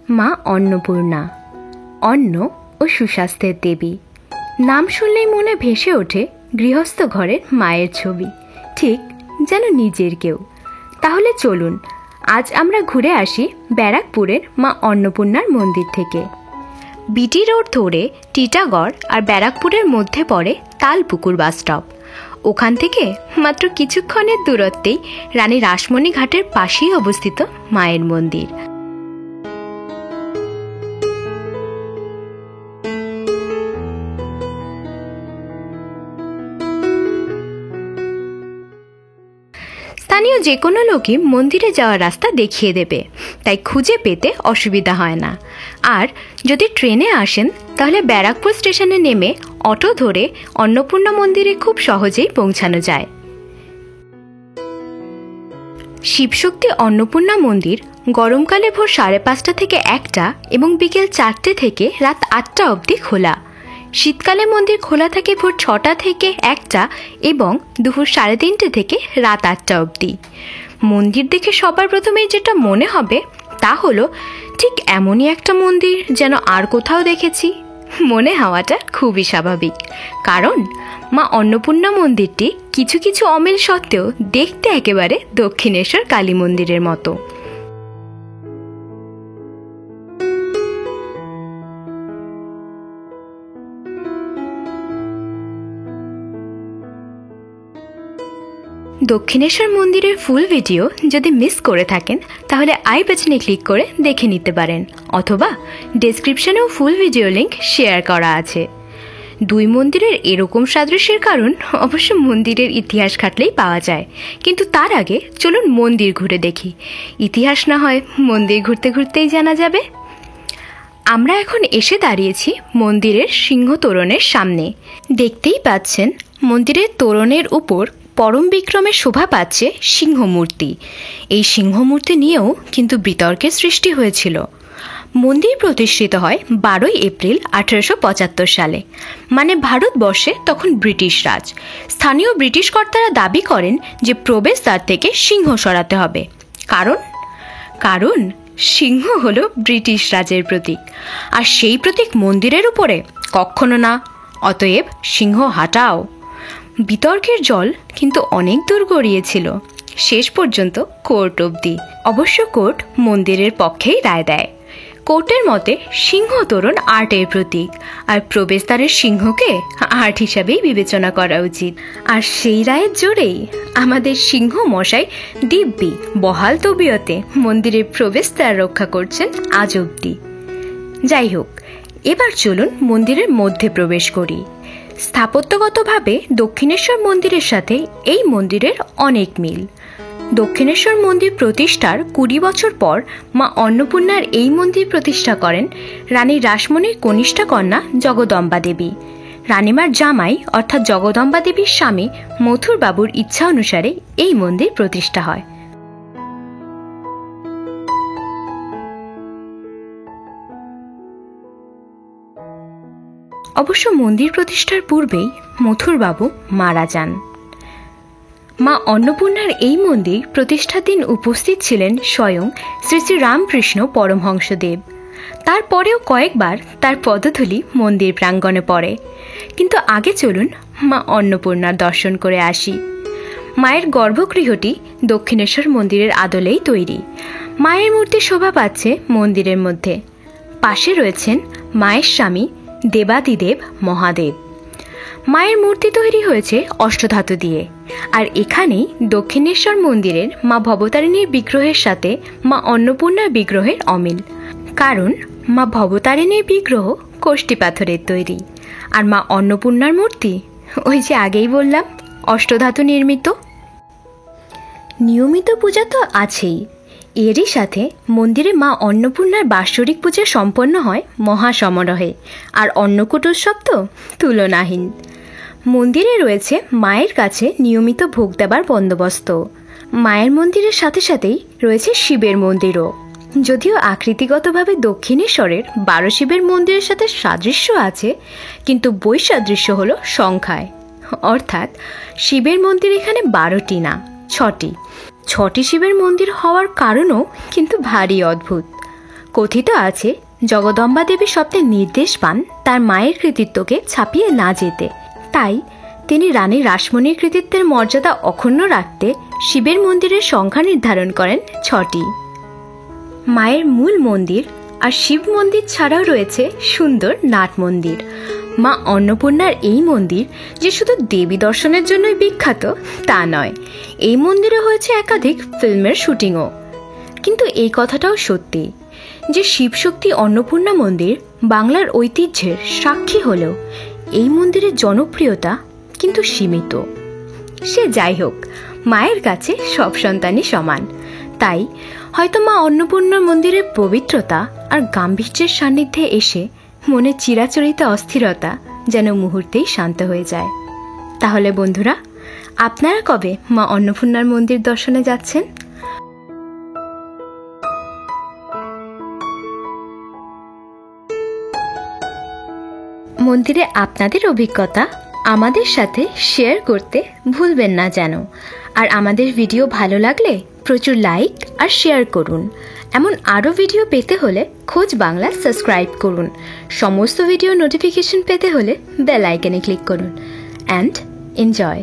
মা অন্নপূর্ণা, অন্ন ও সুস্বাস্থ্যের দেবী। নাম শুনলেই মনে ভেসে ওঠে গৃহস্থ ঘরের মায়ের ছবি, ঠিক যেন নিজের কেউ। তাহলে চলুন আজ আমরা ঘুরে আসি ব্যারাকপুরের মা অন্নপূর্ণার মন্দির থেকে। বিটি রোড ধরে টিটাগড় আর ব্যারাকপুরের মধ্যে পড়ে তালপুকুর বাস স্টপ। ওখান থেকে মাত্র কিছুক্ষণের দূরত্বেই রানী রাসমণি ঘাটের পাশেই অবস্থিত মায়ের মন্দির। স্থানীয় যে কোনো লোকই মন্দিরে যাওয়ার রাস্তা দেখিয়ে দেবে, তাই খুঁজে পেতে অসুবিধা হয় না। আর যদি ট্রেনে আসেন তাহলে ব্যারাকপুর স্টেশনে নেমে অটো ধরে অন্নপূর্ণা মন্দিরে খুব সহজেই পৌঁছানো যায়। শিবশক্তি অন্নপূর্ণা মন্দির গরমকালে ভোর 5:30 থেকে 1টা এবং বিকেল 4টে থেকে রাত 8টা অবধি খোলা। শীতকালে মন্দির খোলা থাকে ভোর 6টা থেকে 1টা এবং দুপুর 3:30 থেকে রাত 8টা অবধি। মন্দির দেখে সবার প্রথমেই যেটা মনে হবে তা হলো ঠিক এমনই একটা মন্দির যেন আর কোথাও দেখেছি। মনে হওয়াটা খুবই স্বাভাবিক, কারণ মা অন্নপূর্ণা মন্দিরটি কিছু কিছু অমিল সত্ত্বেও দেখতে একেবারে দক্ষিণেশ্বর কালী মন্দিরের মতো। দক্ষিণেশ্বর মন্দিরের ফুল ভিডিও যদি মিস করে থাকেন তাহলে আই বাটনে ক্লিক করে দেখে নিতে পারেন, অথবা ডেসক্রিপশনেও ফুল ভিডিও লিংক শেয়ার করা আছে। দুই মন্দিরের এরকম সাদৃশ্যের কারণ অবশ্য মন্দিরের ইতিহাস ঘাটলেই পাওয়া যায়, কিন্তু তার আগে চলুন মন্দির ঘুরে দেখি। ইতিহাস না হয় মন্দির ঘুরতে ঘুরতেই জানা যাবে। আমরা এখন এসে দাঁড়িয়েছি মন্দিরের সিংহ তোরণের সামনে। দেখতেই পাচ্ছেন মন্দিরের তোরণের উপর পরম বিক্রমে শোভা পাচ্ছে সিংহমূর্তি। এই সিংহমূর্তি নিয়েও কিন্তু বিতর্কের সৃষ্টি হয়েছিল। মন্দির প্রতিষ্ঠিত হয় 12ই এপ্রিল 1875 সালে, মানে ভারতবর্ষে তখন ব্রিটিশ রাজ। স্থানীয় ব্রিটিশ কর্তারা দাবি করেন যে প্রবেশদ্বার থেকে সিংহ সরাতে হবে, কারণ সিংহ হলো ব্রিটিশ রাজের প্রতীক, আর সেই প্রতীক মন্দিরের উপরে কখনো না, অতএব সিংহ হাটাও। বিতর্কের জল কিন্তু অনেক দূর গড়িয়েছিল, শেষ পর্যন্ত কোর্ট অবধি। অবশ্য কোর্ট মন্দিরের পক্ষেই রায় দেয়। কোর্টের মতে সিংহ তোরণ আর্টের প্রতীক, আর প্রবেশদ্বারের সিংহকে আর্ট হিসাবেই বিবেচনা করা উচিত। আর সেই রায়ের জোরেই আমাদের সিংহ মশাই দিব্যি বহাল তবিয়তে মন্দিরের প্রবেশদ্বার রক্ষা করছেন আজ অবধি। যাই হোক, এবার চলুন মন্দিরের মধ্যে প্রবেশ করি। স্থাপত্যগতভাবে দক্ষিণেশ্বর মন্দিরের সাথে এই মন্দিরের অনেক মিল। দক্ষিণেশ্বর মন্দির প্রতিষ্ঠার 20 বছর পর মা অন্নপূর্ণার এই মন্দির প্রতিষ্ঠা করেন রানী রাসমণির কনিষ্ঠা কন্যা জগদম্বা দেবী। রানীমার জামাই অর্থাৎ জগদম্বা দেবীর স্বামী মথুর বাবুর ইচ্ছা অনুসারে এই মন্দির প্রতিষ্ঠা হয়। অবশ্য মন্দির প্রতিষ্ঠার পূর্বেই মথুর বাবু মারা যান। মা অন্নপূর্ণার এই মন্দির প্রতিষ্ঠার দিন উপস্থিত ছিলেন স্বয়ং শ্রী শ্রী রামকৃষ্ণ পরমহংসদেব। তারপরেও কয়েকবার তার পদধূলি মন্দির প্রাঙ্গণে পড়ে। কিন্তু আগে চলুন মা অন্নপূর্ণার দর্শন করে আসি। মায়ের গর্ভগৃহটি দক্ষিণেশ্বর মন্দিরের আদলেই তৈরি। মায়ের মূর্তি শোভা পাচ্ছে মন্দিরের মধ্যে। পাশে রয়েছেন মায়ের স্বামী দেবাদিদেব মহাদেব। মায়ের মূর্তি তৈরি হয়েছে অষ্টধাতু দিয়ে। আর এখানেই দক্ষিণেশ্বর মন্দিরের মা ভবতারিণীর বিগ্রহের সাথে মা অন্নপূর্ণার বিগ্রহের অমিল, কারণ মা ভবতারিণীর বিগ্রহ কোষ্টি পাথরের তৈরি, আর মা অন্নপূর্ণার মূর্তি ওই যে আগেই বললাম অষ্টধাতু নির্মিত। নিয়মিত পূজা তো আছেই, এরই সাথে মন্দিরে মা অন্নপূর্ণার বাৎসরিক পূজা সম্পন্ন হয় মহাসমারোহে, আর অন্নকূট উৎসব তো তুলনাহীন। মন্দিরে রয়েছে মায়ের কাছে নিয়মিত ভোগ দেবার বন্দোবস্ত। মায়ের মন্দিরের সাথে সাথেই রয়েছে শিবের মন্দিরও। যদিও আকৃতিগতভাবে দক্ষিণেশ্বরের 12 শিবের মন্দিরের সাথে সাদৃশ্য আছে, কিন্তু বৈসাদৃশ্য হলো সংখ্যায়, অর্থাৎ শিবের মন্দির এখানে 12টি না 6টি। 6টি শিবের মন্দির হওয়ার কারণও কিন্তু ভারী অদ্ভুত। কথিত আছে জগদম্বা দেবী স্বপ্নে নির্দেশ পান তার মায়ের কৃতিত্বকে ছাপিয়ে না যেতে, তাই তিনি রানী রাসমণির কৃতিত্বের মর্যাদা অক্ষুণ্ণ রাখতে শিবের মন্দিরের সংখ্যা নির্ধারণ করেন 6টি। মায়ের মূল মন্দির আর শিব মন্দির ছাড়াও রয়েছে সুন্দর নাট মন্দির। মা অন্নপূর্ণার এই মন্দির যে শুধু দেবী দর্শনের জন্যই বিখ্যাত তা নয়, এই মন্দিরে হয়েছে একাধিক ফিল্মের শুটিংও। কিন্তু এই কথাটাও সত্যি যে শিবশক্তি অন্নপূর্ণা মন্দির বাংলার ঐতিহ্যের সাক্ষী হলেও এই মন্দিরের জনপ্রিয়তা কিন্তু সীমিত। সে যাই হোক, মায়ের কাছে সব সন্তানই সমান, তাই হয়তো মা অন্নপূর্ণা মন্দিরের পবিত্রতা আর গাম্ভীর্যের সান্নিধ্যে এসে মনের চিরাচরিত অস্থিরতা যেন মুহূর্তেই শান্ত হয়ে যায়। তাহলে বন্ধুরা, আপনারা কবে মা অন্নপূর্ণার মন্দির দর্শনে যাচ্ছেন? মন্দিরে আপনাদের অভিজ্ঞতা আমাদের সাথে শেয়ার করতে ভুলবেন না যেন। আর আমাদের ভিডিও ভালো লাগলে প্রচুর লাইক আর শেয়ার করুন। এমন আরও ভিডিও পেতে হলে খোঁজ বাংলা সাবস্ক্রাইব করুন। সমস্ত ভিডিও নোটিফিকেশন পেতে হলে বেল আইকনে ক্লিক করুন। And enjoy.